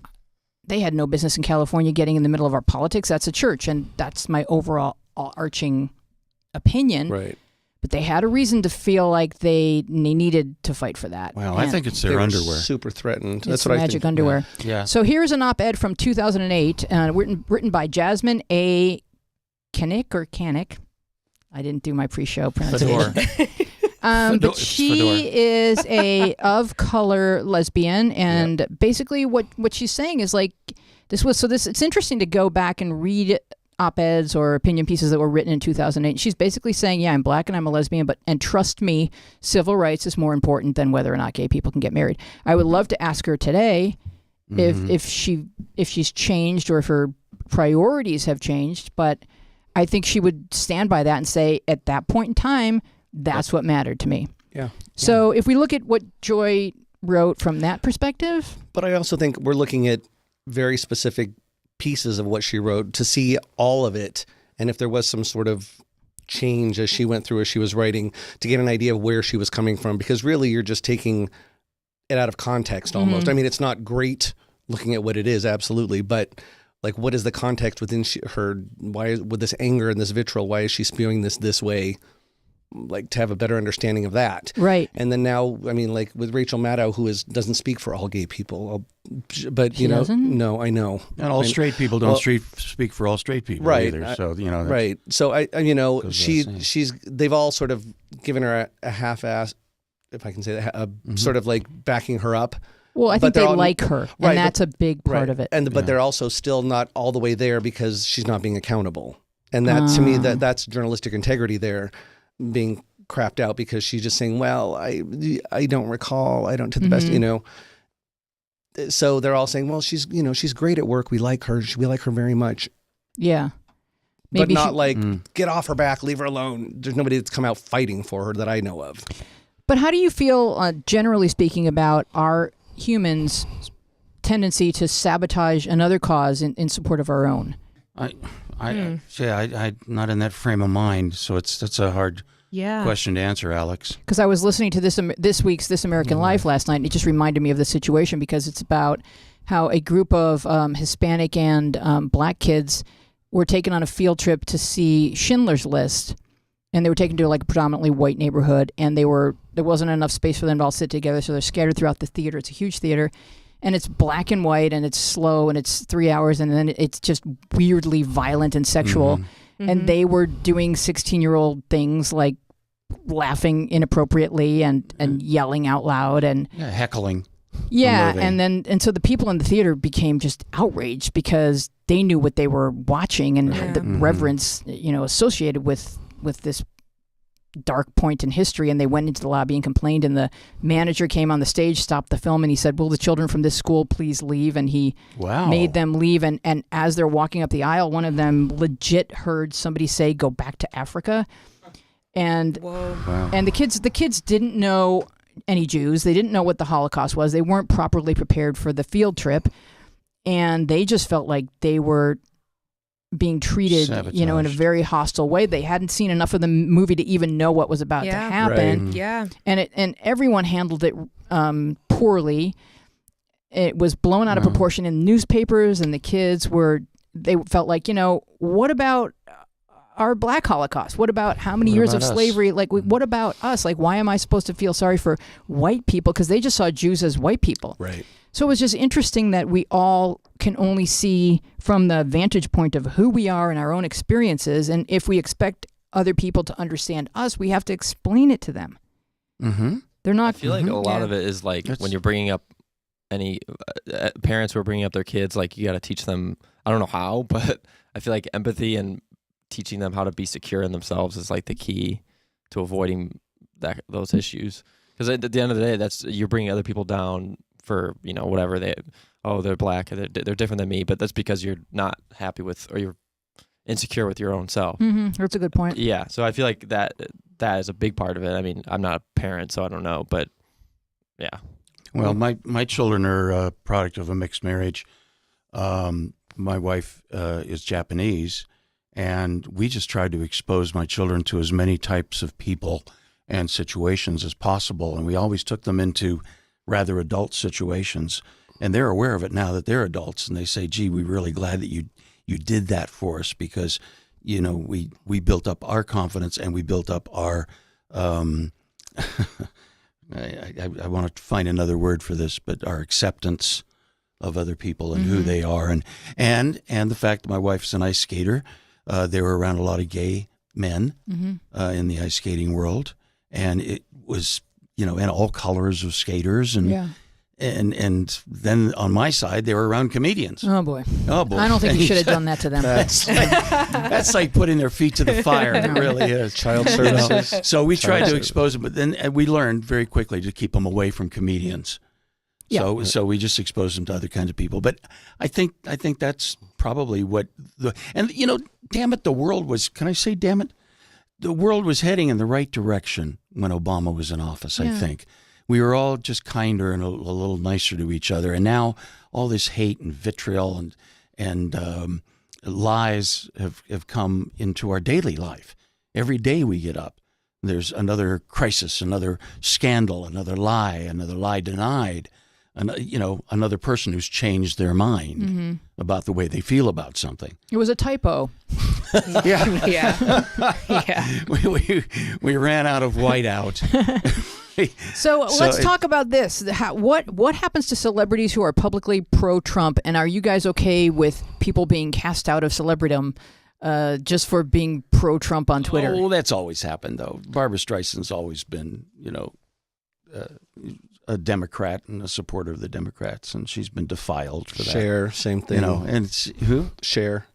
they had no business in California getting in the middle of our politics. That's a church, and that's my overall arching opinion. Right. But they had a reason to feel like they needed to fight for that. Well, I think it's their underwear. Super threatened. That's what I think. Magic underwear. Yeah. So here's an op-ed from 2008, written by Jasmine A. Kanick. I didn't do my pre-show pronunciation. But she is a of color lesbian, and basically what she's saying is it's interesting to go back and read op-eds or opinion pieces that were written in 2008. She's basically saying, I'm black and I'm a lesbian, and trust me, civil rights is more important than whether or not gay people can get married. I would love to ask her today if she's changed or if her priorities have changed, but I think she would stand by that and say, at that point in time, that's what mattered to me. Yeah. So if we look at what Joy wrote from that perspective. But I also think we're looking at very specific pieces of what she wrote to see all of it. And if there was some sort of change as she went through, as she was writing, to get an idea of where she was coming from, because really you're just taking it out of context almost. I mean, it's not great looking at what it is, absolutely, but like, what is the context within her? Why, with this anger and this vitriol, why is she spewing this way? Like, to have a better understanding of that. Right. And then now, I mean, like with Rachel Maddow, who doesn't speak for all gay people, but you know, no, I know. And all straight people don't speak for all straight people either. So, you know. Right. So they've all sort of given her a half-ass, if I can say that, sort of like backing her up. Well, I think they like her, and that's a big part of it. But they're also still not all the way there because she's not being accountable. And that, to me, that's journalistic integrity there being crapped out, because she's just saying, well, I don't recall, I don't, to the best, you know. So they're all saying, well, she's great at work. We like her. We like her very much. Yeah. Maybe but not get off her back, leave her alone. There's nobody that's come out fighting for her that I know of. But how do you feel, generally speaking, about our humans' tendency to sabotage another cause in support of our own? I'm not in that frame of mind, so that's a hard question to answer, Alex. Because I was listening to this week's This American Life last night, and it just reminded me of the situation, because it's about how a group of Hispanic and black kids were taken on a field trip to see Schindler's List, and they were taken to like a predominantly white neighborhood, and there wasn't enough space for them to all sit together, so they're scattered throughout the theater. It's a huge theater. And it's black and white, and it's slow, and it's 3 hours, and then it's just weirdly violent and sexual. And they were doing 16-year-old things like laughing inappropriately and yelling out loud and heckling. Yeah, and so the people in the theater became just outraged because they knew what they were watching and the reverence, associated with this dark point in history, and they went into the lobby and complained, and the manager came on the stage, stopped the film, and he said, will the children from this school please leave? And he made them leave, and as they're walking up the aisle, one of them legit heard somebody say, go back to Africa. And and the kids didn't know any Jews. They didn't know what the Holocaust was. They weren't properly prepared for the field trip, and they just felt like they were being treated, in a very hostile way. They hadn't seen enough of the movie to even know what was about to happen. Right. Yeah. And everyone handled it poorly. It was blown out of proportion in newspapers, and the kids they felt like, what about our black Holocaust? What about how many years of slavery? Like, what about us? Like, why am I supposed to feel sorry for white people? Because they just saw Jews as white people. Right. So it was just interesting that we all can only see from the vantage point of who we are and our own experiences. And if we expect other people to understand us, we have to explain it to them. Mm-hmm. They're not. I feel like a lot of it is like when you're bringing up any parents who are bringing up their kids, like you got to teach them, I don't know how, but I feel like empathy and teaching them how to be secure in themselves is like the key to avoiding those issues. Because at the end of the day, you're bringing other people down for, whatever they're black, they're different than me, but that's because you're not happy with, or you're insecure with your own self. Mm-hmm. That's a good point. Yeah. So I feel like that is a big part of it. I mean, I'm not a parent, so I don't know, but yeah. Well, my children are a product of a mixed marriage. My wife is Japanese, and we just tried to expose my children to as many types of people and situations as possible. And we always took them into rather adult situations. And they're aware of it now that they're adults. And they say, gee, we're really glad that you did that for us, because, we built up our confidence, and we built up our, I want to find another word for this, but our acceptance of other people and who they are. And the fact that my wife's an ice skater, they were around a lot of gay men in the ice skating world. And it was, and all colors of skaters. And and then on my side, they were around comedians. Oh, boy. I don't think you should have done that to them. That's like putting their feet to the fire. It really is. Child services. So we tried to expose them, but then we learned very quickly to keep them away from comedians. So we just expose them to other kinds of people. But I think that's probably what damn it, the world was. Can I say, damn it, the world was heading in the right direction when Obama was in office. I think we were all just kinder and a little nicer to each other, and now all this hate and vitriol and lies have come into our daily life. Every day we get up, there's another crisis, another scandal, another lie denied, another person who's changed their mind about the way they feel about something. It was a typo. Yeah. We ran out of whiteout. So let's talk about this. What happens to celebrities who are publicly pro-Trump, and are you guys okay with people being cast out of celebritydom just for being pro-Trump on Twitter? Oh, that's always happened, though. Barbra Streisand's always been, a Democrat and a supporter of the Democrats, and she's been defiled for that. Cher, same thing. And who? Cher,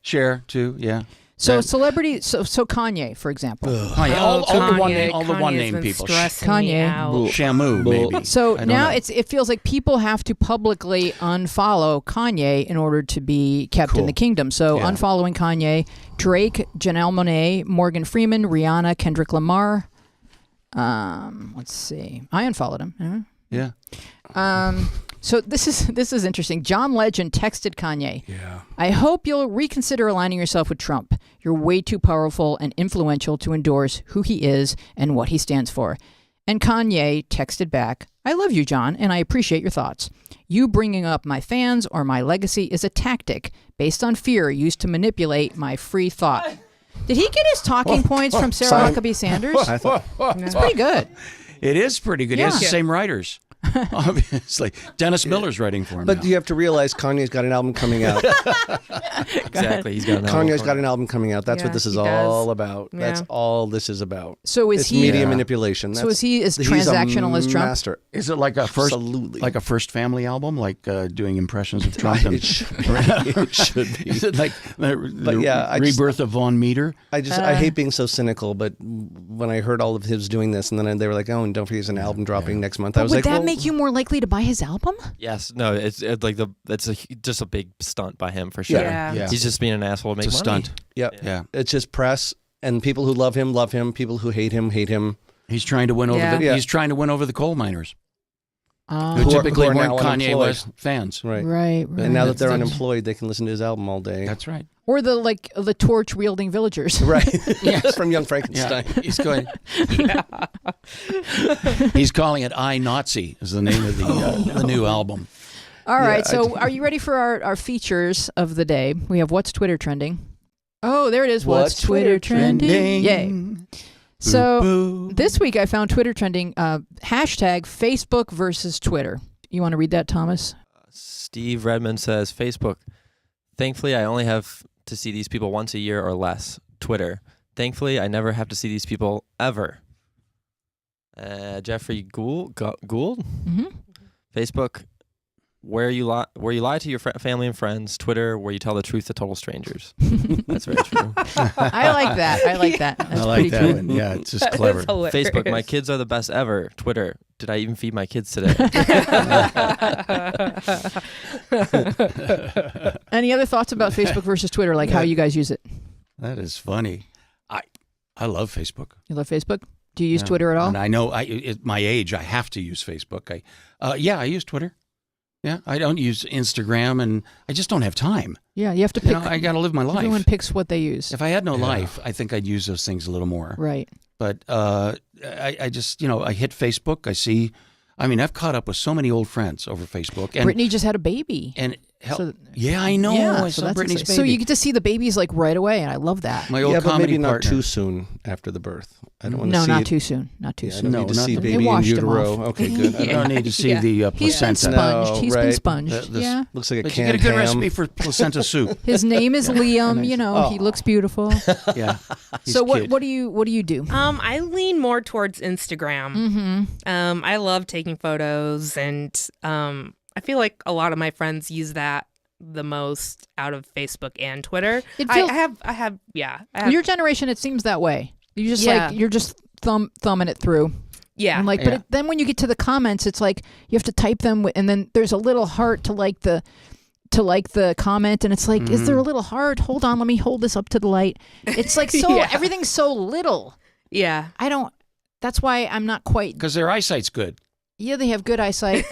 too. Yeah. So celebrity, so Kanye, for example. Kanye, all the one name people. Kanye, Shamu, maybe. So now it feels like people have to publicly unfollow Kanye in order to be kept in the kingdom. So unfollowing Kanye, Drake, Janelle Monáe, Morgan Freeman, Rihanna, Kendrick Lamar. Let's see. I unfollowed him. Yeah. So this is interesting. John Legend texted Kanye. Yeah. I hope you'll reconsider aligning yourself with Trump. You're way too powerful and influential to endorse who he is and what he stands for. And Kanye texted back, I love you, John, and I appreciate your thoughts. You bringing up my fans or my legacy is a tactic based on fear used to manipulate my free thought. Did he get his talking points from Sarah Huckabee Sanders? I thought It's pretty good. It is pretty good. He has the same writers. Obviously, Dennis Miller's writing for him. But now. you have to realize Kanye's got an album coming out. Exactly. He's got an album. Kanye's got an album coming out. That's what this is all about. Yeah. That's all this is about. So it's media manipulation. So is he as transactional as Trump? Master. Is it like a first, Absolutely. like a First Family album, like doing impressions of Trump? It should be. Is it like the rebirth of Von Meter? I hate being so cynical, but when I heard all of his doing this, and then they were like, "Oh, and don't forget, there's an album dropping next month." I was like, "Would that make you more likely to buy his album?" Yes. No. It's just a big stunt by him for sure. Yeah. He's just being an asshole to make It's a money. stunt. Yeah. It's just press, and people who love him love him. People who hate him hate him. He's trying to win over he's trying to win over the coal miners, who typically who are weren't now Kanye unemployed. West fans. Right. And now that they're unemployed, they can listen to his album all day. That's right. Or the torch wielding villagers. Right. Yes, from Young Frankenstein. Yeah. He's going. He's calling it "I Nazi" is the name of the new album. All right. So are you ready for our features of the day? We have What's Twitter Trending. Oh, there it is. What's Twitter Trending? Yay. So this week I found Twitter trending hashtag Facebook versus Twitter. You want to read that, Thomas? Steve Redmond says, Facebook. Thankfully, I only have to see these people once a year or less. Twitter. Thankfully, I never have to see these people ever. Jeffrey Gould. Mm-hmm. Facebook. Where you lie to your family and friends. Twitter, where you tell the truth to total strangers. That's very true. I like that. That's I like pretty that cool. one. Yeah, it's just clever. Facebook, my kids are the best ever. Twitter, did I even feed my kids today? Any other thoughts about Facebook versus Twitter, like how you guys use it? That is funny. I love Facebook. You love Facebook? Do you use Twitter at all? And I know at my age, I have to use Facebook. I use Twitter. Yeah, I don't use Instagram, and I just don't have time. Yeah, you have to pick. I got to live my life. Everyone picks what they use. If I had no life, I think I'd use those things a little more. Right. But I just, I hit Facebook. I see. I mean, I've caught up with so many old friends over Facebook. And Brittany just had a baby. And I know. Yeah, I saw Brittany's baby. So you get to see the babies like right away, and I love that. My old but comedy maybe partner. not too soon after the birth. I don't want to see not it. too soon. Not too soon. I don't need to see not- baby They in washed him utero. off. Okay, good. I don't need to see the He's been placenta. sponged. No, He's been right. sponged. Yeah. Looks like a But you canned get a good ham. recipe for placenta soup. His name is Liam. He looks beautiful. Yeah. He's So cute. what do you do? I lean more towards Instagram. Mm-hmm. I love taking photos, and I feel like a lot of my friends use that the most out of Facebook and Twitter. I have Your generation, it seems that way. You just you're just thumbing it through. Yeah. And like, but then when you get to the comments, it's like you have to type them, and then there's a little heart to like the comment, and it's like, is there a little heart? Hold on, let me hold this up to the light. It's like everything's so little. Yeah. That's why I'm not quite. Because their eyesight's good. Yeah, they have good eyesight.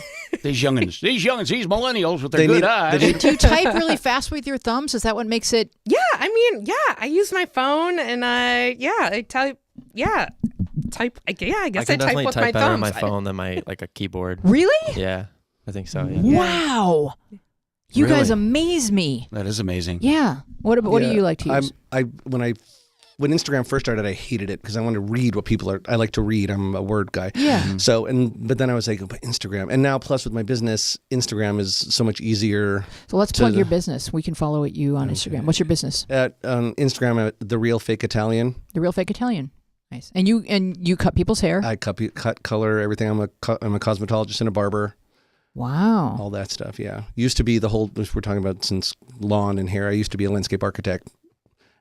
These millennials with their good eyes. Do you type really fast with your thumbs? Is that what makes it? Yeah, I use my phone and I type. Yeah, I guess I type with my type better on thumbs. my phone than my like a keyboard. Really? Yeah, I think so. Yeah. Wow, you Really? guys amaze me. That is amazing. Yeah. What do you like to use? When Instagram first started, I hated it because I wanted to read what people are. I like to read. I'm a word guy. Yeah. So but then I was like, but Instagram, and now plus with my business, Instagram is so much easier. So let's plug your business. We can follow you on Instagram. What's your business? At Instagram, The Real Fake Italian. The Real Fake Italian. Nice. And you cut people's hair. I cut color, everything. I'm a cosmetologist and a barber. Wow. All that stuff. Yeah. Used to be the whole. We're talking about since lawn and hair. I used to be a landscape architect.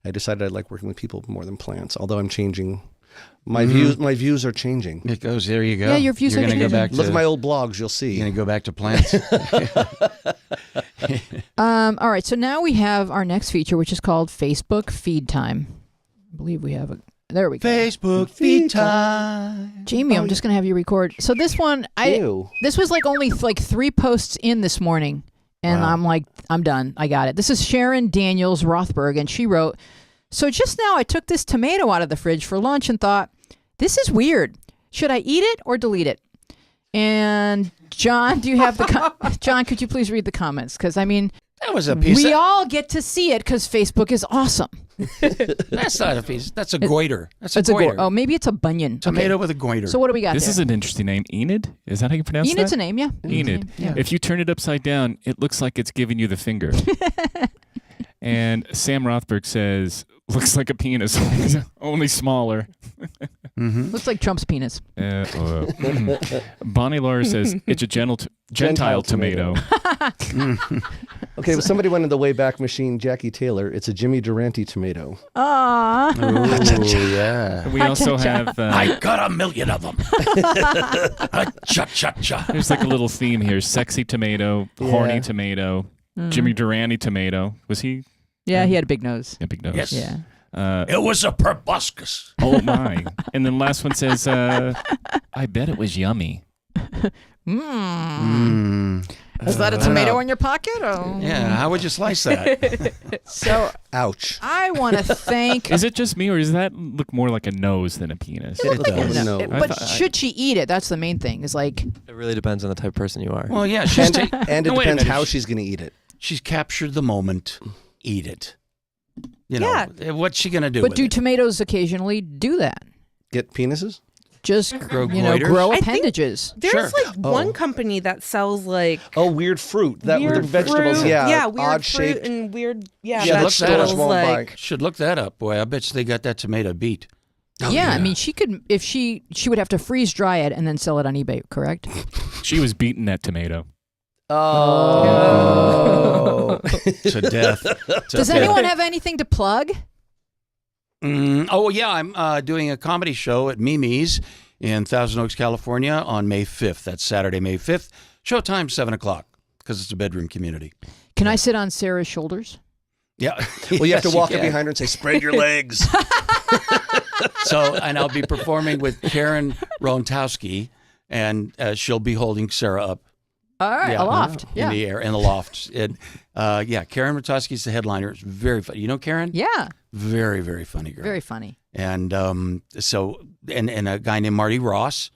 I decided I like working with people more than plants. Although I'm changing, my views are changing. It goes. There you go. Yeah, your views You're are gonna changing. go back. Look at my old blogs. You'll see. You're gonna go back to plants. All right. So now we have our next feature, which is called Facebook Feed Time. I believe we have There we go. Facebook feed time. Jamie, I'm just gonna have you record. So this one, this was only 3 posts in this morning. And I'm like, I'm done. I got it. This is Sharon Daniels Rothberg, and she wrote, so just now I took this tomato out of the fridge for lunch and thought, this is weird. Should I eat it or delete it? And John, do you have John, could you please read the comments? Because, I mean, that was a piece. We all get to see it because Facebook is awesome. That's not a piece. That's a goiter. That's a goiter. Oh, maybe it's a bunion. Tomato with a goiter. So what do we got This there? is an interesting name. Enid? Is that how you pronounce that? Enid's a name, yeah. Enid. Yeah. If you turn it upside down, it looks like it's giving you the finger. And Sam Rothberg says, looks like a penis, only smaller. Looks like Trump's penis. Bonnie Laura says, it's a Gentile tomato. Okay, well, somebody went in the Wayback Machine, Jackie Taylor. It's a Jimmy Durante tomato. Aww. Oh, yeah. We also have... I got 1 million of them. Cha-cha-cha. There's like a little theme here. Sexy tomato, horny tomato, Jimmy Durante tomato. Was he? Yeah, he had a big nose. Yeah, big nose. Yes. Yeah. It was a proboscis. Oh, my. And then last one says, I bet it was yummy. Is that a tomato in your pocket? Oh. Yeah, how would you slice that? So, ouch. I want to thank... Is it just me, or does that look more like a nose than a penis? It does. No. But should she eat it? That's the main thing. Is like... It really depends on the type of person you are. Well, yeah. And it depends how she's going to eat it. She's captured the moment. Eat it. You know, what's she going to do But with do it? tomatoes occasionally do that? Get penises? Just Grow grow I think appendages. There's one company that sells weird fruit. That weird with the vegetables, fruit. yeah. Weird odd fruit shaped. and weird vegetables won't buy. Should look that up. Boy, I bet you they got that tomato beat. Yeah, I mean, she could, if she would have to freeze dry it and then sell it on eBay, correct? She was beating that tomato. Oh. To death. Does anyone have anything to plug? Oh, yeah. I'm doing a comedy show at Mimi's in Thousand Oaks, California on May 5th. That's Saturday, May 5th. Showtime, 7 o'clock, because it's a bedroom community. Can I sit on Sarah's shoulders? Yeah. Well, you have to walk up behind her and say, spread your legs. And I'll be performing with Karen Rontowski, and she'll be holding Sarah up. All right, aloft. In the air, in the loft. And, Karen Rontowski is the headliner. It's very funny. You know Karen? Yeah. Very, very funny girl. Very funny. And and a guy named Marty Ross,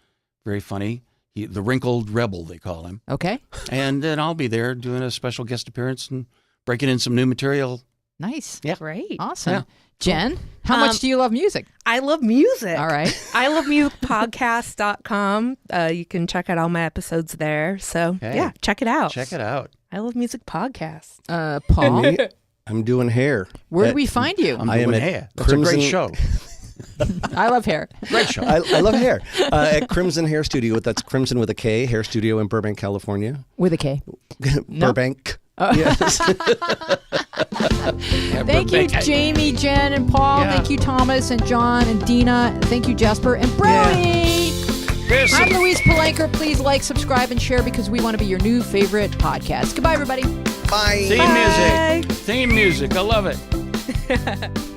very funny. The wrinkled rebel, they call him. Okay. And then I'll be there doing a special guest appearance and breaking in some new material. Nice. Yeah. Great. Awesome. Yeah. Jen, how much do you love music? I love music. All right. I love musicpodcast.com. You can check out all my episodes there. So, check it out. Check it out. I love music podcast. Paul, I'm doing hair. where do we find you? I'm I am doing at hair. That's a great Crimson- show. I love hair. Great show. I love hair. At Crimson Hair Studio. That's Crimson with a K, hair studio in Burbank, California. With a K. Burbank. Yes. Thank you, Jamie, Jen, and Paul. Yeah. Thank you, Thomas, and John, and Dina. Thank you, Jasper, and Brody. Peace. I'm Louise Palanker. Please like, subscribe, and share because we want to be your new favorite podcast. Goodbye, everybody. Bye. Theme music. I love it.